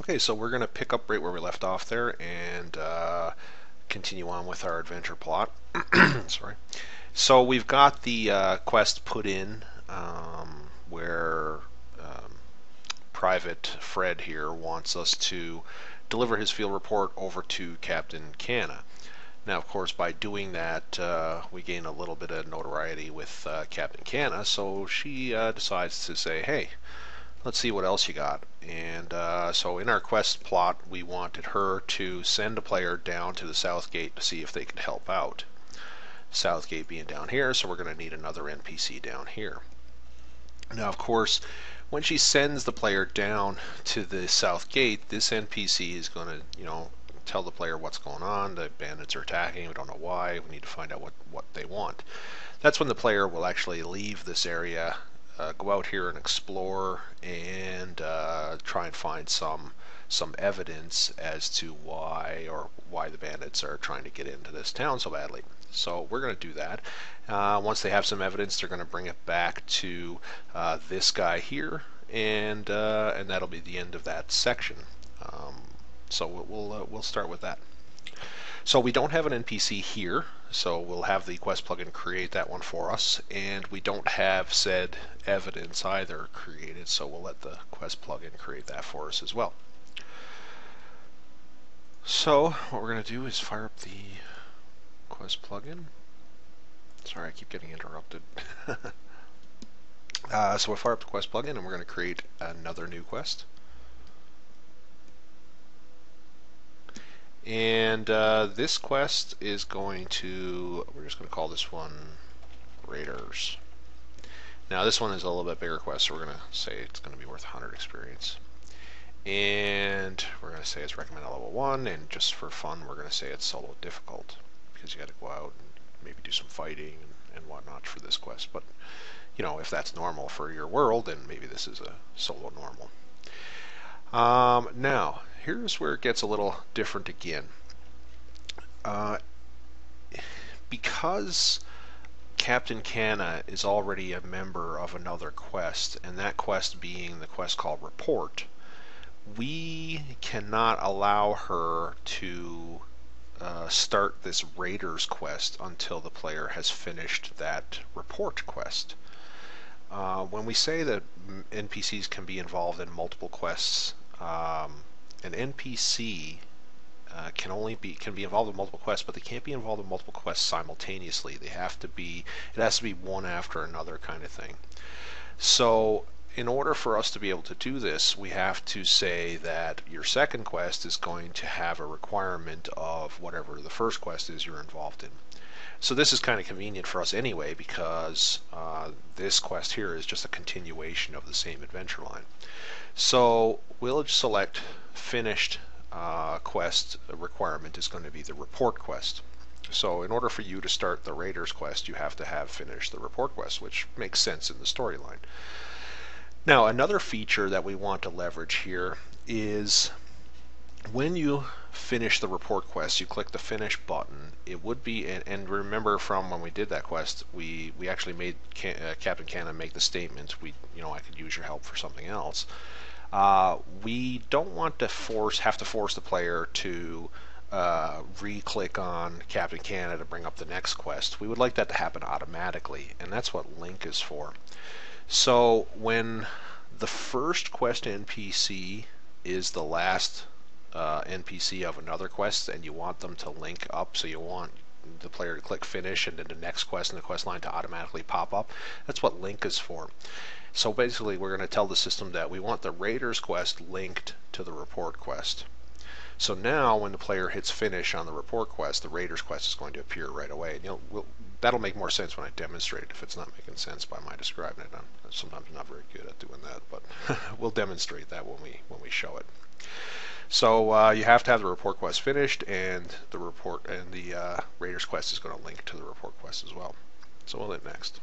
Okay, so we're going to pick up right where we left off there and continue on with our adventure plot. Sorry. So we've got the quest put in where Private Fred here wants us to deliver his field report over to Captain Canna. Now, of course, by doing that, we gain a little bit of notoriety with Captain Canna, so she decides to say, hey, let's see what else you got. And so in our quest plot, we wanted her to send a player down to the South Gate to see if they could help out. South Gate being down here, so we're going to need another NPC down here. Now, of course, when she sends the player down to the South Gate, this NPC is going to, tell the player what's going on. The bandits are attacking. We don't know why. We need to find out what they want. That's when the player will actually leave this area, go out here and explore, and try and find some evidence as to why the bandits are trying to get into this town so badly. So we're going to do that. Once they have some evidence, they're going to bring it back to this guy here, and that'll be the end of that section. So we'll start with that. So we don't have an NPC here, so we'll have the quest plugin create that one for us, and we don't have said evidence either created, so we'll let the quest plugin create that for us as well. So what we're going to do is fire up the quest plugin. Sorry, I keep getting interrupted. So we'll fire up the quest plugin, and we're going to create another new quest. And this quest is we're just going to call this one Raiders. Now this one is a little bit bigger quest, so we're going to say it's going to be worth 100 experience. And we're going to say it's recommended level 1, and just for fun we're going to say it's solo difficult, because you got to go out and maybe do some fighting and whatnot for this quest. But, if that's normal for your world, then maybe this is a solo normal. Now, here's where it gets a little different again. Because Captain Canna is already a member of another quest, and that quest being the quest called Report, we cannot allow her to start this Raiders quest until the player has finished that Report quest. When we say that NPCs can be involved in multiple quests, an NPC can be involved in multiple quests, but they can't be involved in multiple quests simultaneously. It has to be one after another kind of thing. So in order for us to be able to do this, we have to say that your second quest is going to have a requirement of whatever the first quest is you're involved in. So this is kind of convenient for us anyway, because this quest here is just a continuation of the same adventure line. So we'll select finished quest requirement is going to be the report quest. So in order for you to start the Raiders quest, you have to have finished the report quest, which makes sense in the storyline. Now, another feature that we want to leverage here is when you finish the report quest, you click the finish button. It would be, and remember from when we did that quest, we actually made Captain Canna make the statement, I could use your help for something else. We don't want to have to force the player to re-click on Captain Canna to bring up the next quest. We would like that to happen automatically, and that's what Link is for. So when the first quest NPC is the last NPC of another quest, and you want them to link up, so you want the player to click finish and then the next quest in the quest line to automatically pop up, that's what Link is for. So basically we're going to tell the system that we want the Raiders quest linked to the report quest. So now when the player hits finish on the report quest, the Raiders quest is going to appear right away. That'll make more sense when I demonstrate it. If it's not making sense by my describing it, I'm sometimes not very good at doing that, but we'll demonstrate that when we show it. So you have to have the report quest finished, and the Raiders quest is going to link to the report quest as well. So we'll hit next.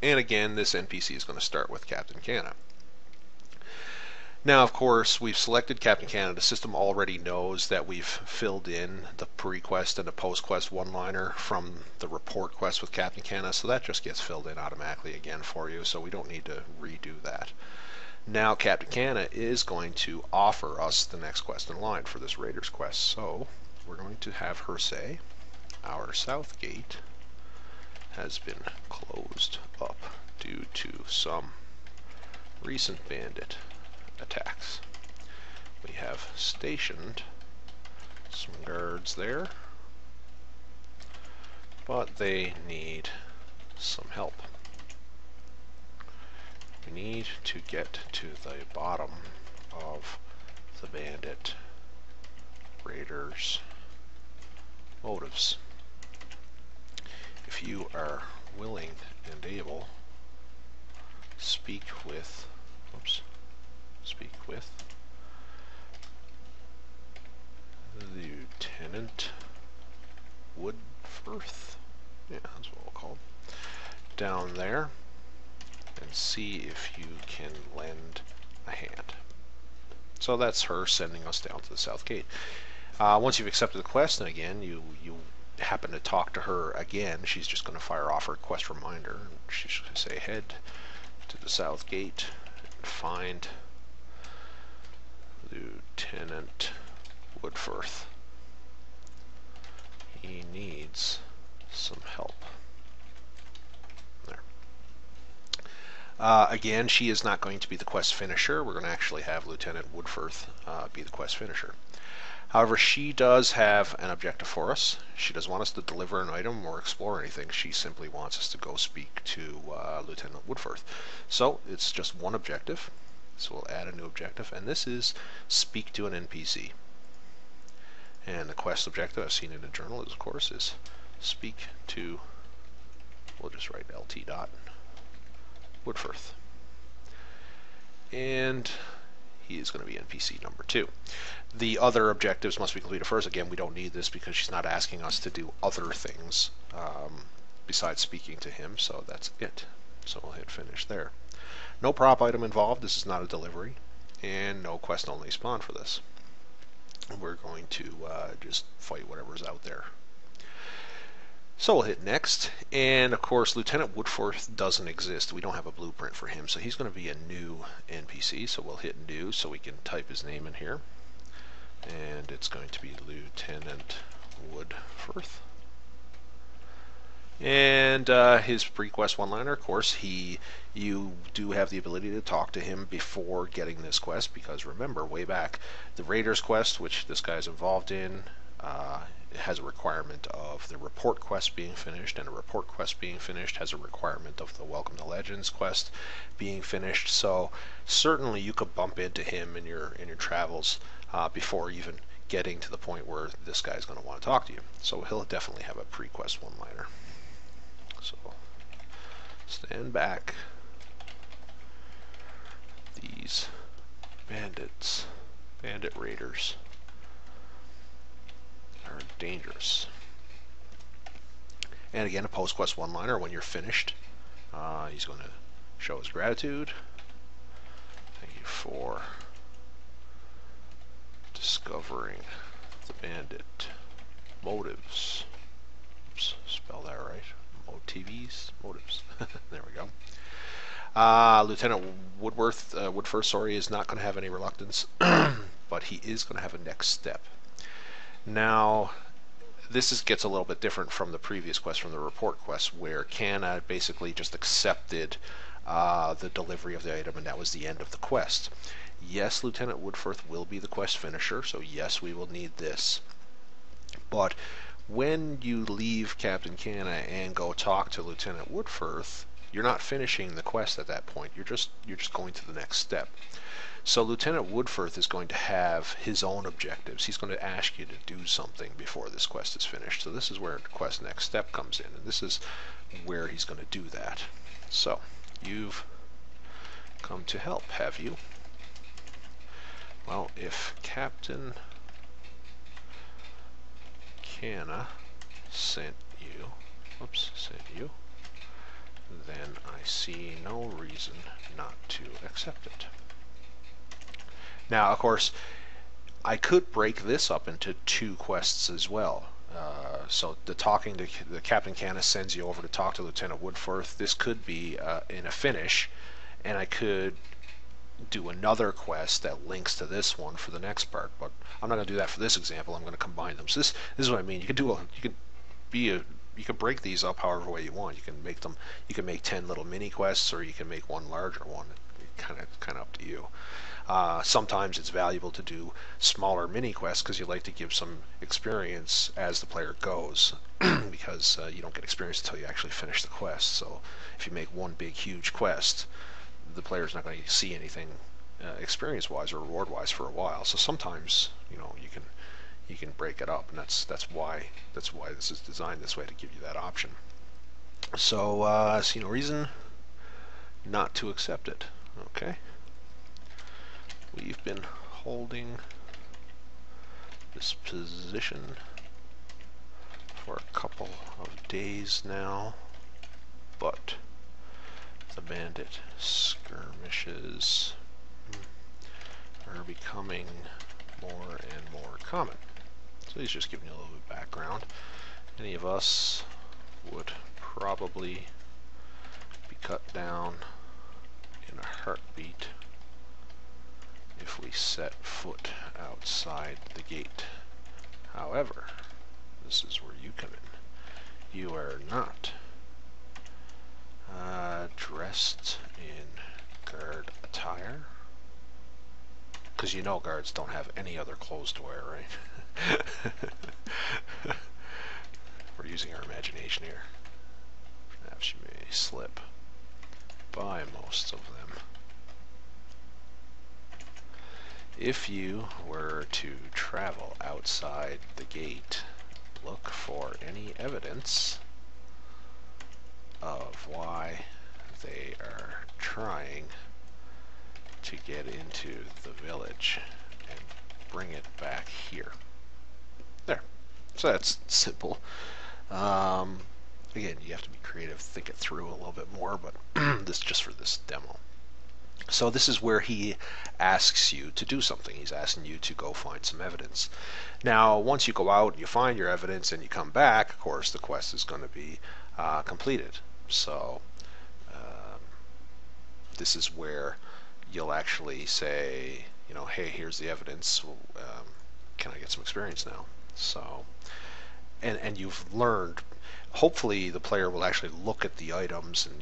And again, this NPC is going to start with Captain Canna. Now, of course, we've selected Captain Canna. The system already knows that we've filled in the pre-quest and the post-quest one-liner from the report quest with Captain Canna, so that just gets filled in automatically again for you, so we don't need to redo that. Now Captain Canna is going to offer us the next quest in line for this Raiders quest. So we're going to have her say, our south gate has been closed up due to some recent bandit attacks. We have stationed some guards there, but they need some help. We need to get to the bottom of the bandit raiders' motives. If you are willing and able, speak with Lieutenant Woodforth, yeah, that's what we'll call him, down there, and see if you can lend a hand. So that's her sending us down to the south gate. Once you've accepted the quest, and again, you happen to talk to her again, she's just going to fire off her quest reminder. She's going to say, head to the south gate and find Lieutenant Woodforth. He needs some help. There. Again, she is not going to be the quest finisher. We're going to actually have Lieutenant Woodforth be the quest finisher. However, she does have an objective for us. She doesn't want us to deliver an item or explore anything. She simply wants us to go speak to Lieutenant Woodforth. So it's just one objective. So we'll add a new objective, and this is speak to an NPC. And the quest objective I've seen in the journal is, of course, is speak to, we'll just write LT dot Woodforth. And he is going to be NPC number 2. The other objectives must be completed first. Again, we don't need this because she's not asking us to do other things besides speaking to him, so that's it. So we'll hit finish there. No prop item involved. This is not a delivery, and no quest only spawn for this. We're going to just fight whatever's out there. So we'll hit next, and of course Lieutenant Woodforth doesn't exist. We don't have a blueprint for him, so he's going to be a new NPC. So we'll hit new so we can type his name in here, and it's going to be Lieutenant Woodforth. And his pre-quest one-liner, of course, you do have the ability to talk to him before getting this quest, because remember, way back, the Raiders quest, which this guy's involved in, has a requirement of the report quest being finished, and a report quest being finished has a requirement of the Welcome to Legends quest being finished. So certainly you could bump into him in your travels before even getting to the point where this guy's going to want to talk to you. So he'll definitely have a pre-quest one-liner. So stand back. These bandit raiders are dangerous. And again, a post-quest one-liner when you're finished. He's going to show his gratitude. Thank you for discovering the bandit motives. Oops, spell that right. Motives. There we go. Lieutenant Woodforth, sorry, is not going to have any reluctance, but he is going to have a next step. Now, this gets a little bit different from the previous quest, from the report quest, where Canna basically just accepted the delivery of the item, and that was the end of the quest. Yes, Lieutenant Woodforth will be the quest finisher, so yes, we will need this. But when you leave Captain Canna and go talk to Lieutenant Woodforth, you're not finishing the quest at that point. You're just going to the next step. So Lieutenant Woodforth is going to have his own objectives. He's going to ask you to do something before this quest is finished. So this is where the quest next step comes in, and this is where he's going to do that. So you've come to help, have you? Well, if Captain Canna sent you, then I see no reason not to accept it. Now, of course, I could break this up into 2 quests as well. So the Captain Canna sends you over to talk to Lieutenant Woodforth. This could be in a finish, and I could do another quest that links to this one for the next part. But I'm not going to do that for this example. I'm going to combine them. So this is what I mean. You can break these up however way you want. You can make them. You can make 10 little mini quests, or you can make one larger one. Kind of up to you. Sometimes it's valuable to do smaller mini quests because you like to give some experience as the player goes, because you don't get experience until you actually finish the quest. So if you make one big huge quest, the player's not going to see anything experience-wise or reward-wise for a while. So sometimes you can break it up, and that's why this is designed this way, to give you that option. So I see no reason not to accept it. Okay. We've been holding this position for a couple of days now, but the bandit skirmishes are becoming more and more common. So he's just giving you a little bit of background. Any of us would probably be cut down in a heartbeat if we set foot outside the gate. However, this is where you come in. You are not dressed in guard attire, because you know guards don't have any other clothes to wear, right? We're using our imagination here. Perhaps you may slip by most of them. If you were to travel outside the gate, look for any evidence of why they are trying to get into the village and bring it back here. There. So that's simple. Again, you have to be creative, think it through a little bit more, but this is just for this demo. So this is where he asks you to do something. He's asking you to go find some evidence. Now, once you go out, you find your evidence, and you come back, of course, the quest is going to be completed. So this is where you'll actually say, hey, here's the evidence. Can I get some experience now? So, and you've learned. Hopefully, the player will actually look at the items and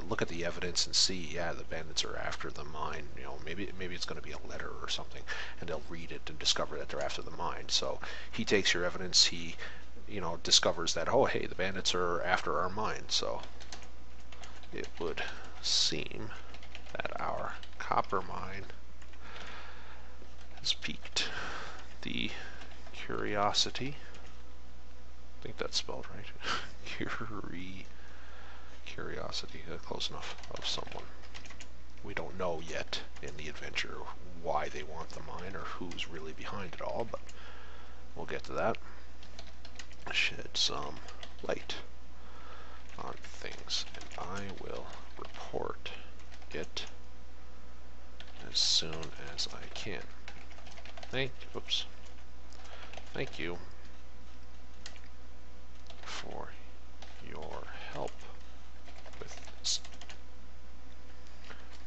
look at the evidence and see, yeah, the bandits are after the mine. Maybe it's going to be a letter or something, and they'll read it and discover that they're after the mine. So he takes your evidence. He, discovers that, oh, hey, the bandits are after our mine. So it would seem that our copper mine has piqued the curiosity. I think that's spelled right. Curiosity, close enough, of someone. We don't know yet in the adventure why they want the mine or who's really behind it all, but we'll get to that. Shed some light on things, and I will report it as soon as I can. Thank you for your help with this.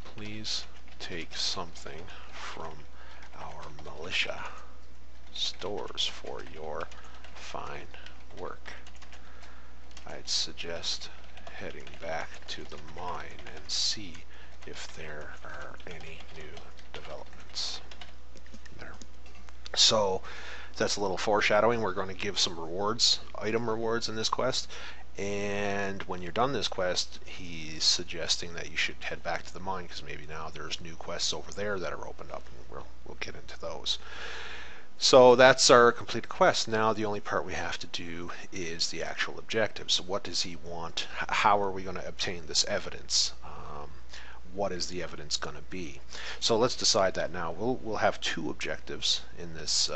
Please take something from our militia stores for your fine work. I'd suggest heading back to the mine and see if there are any new developments. There. So that's a little foreshadowing. We're going to give some rewards, item rewards in this quest, and when you're done this quest, he's suggesting that you should head back to the mine, because maybe now there's new quests over there that are opened up, and we'll get into those. So that's our completed quest. Now the only part we have to do is the actual objective. So what does he want? How are we going to obtain this evidence? What is the evidence going to be? So let's decide that now. We'll have two objectives in this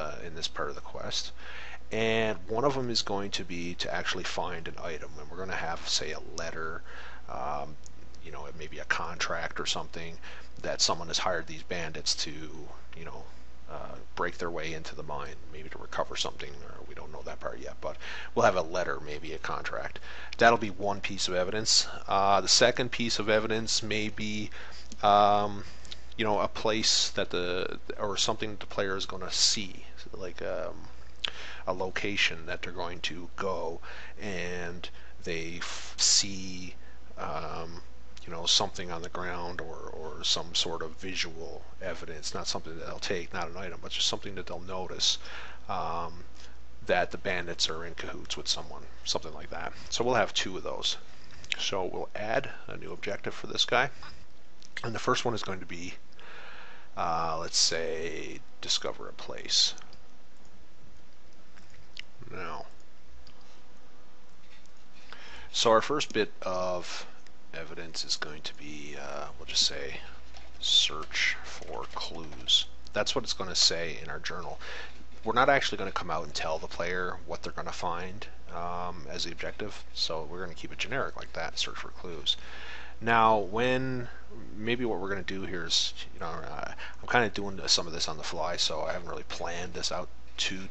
part of the quest, and one of them is going to be to actually find an item, and we're going to have, say, a letter, maybe a contract or something that someone has hired these bandits to, break their way into the mine, maybe to recover something, or we don't know that part yet, but we'll have a letter, maybe a contract. That'll be one piece of evidence. The second piece of evidence may be a place that or something that the player is going to see, like a location that they're going to go, and they see something on the ground, or some sort of visual evidence, not something that they'll take, not an item, but just something that they'll notice, that the bandits are in cahoots with someone, something like that. So we'll have 2 of those. So we'll add a new objective for this guy. And the first one is going to be, let's say, discover a place. Now, so our first bit of evidence is going to be, we'll just say, search for clues. That's what it's going to say in our journal. We're not actually going to come out and tell the player what they're going to find as the objective, so we're going to keep it generic like that, search for clues. Now, maybe what we're going to do here is, I'm kind of doing some of this on the fly, so I haven't really planned this out too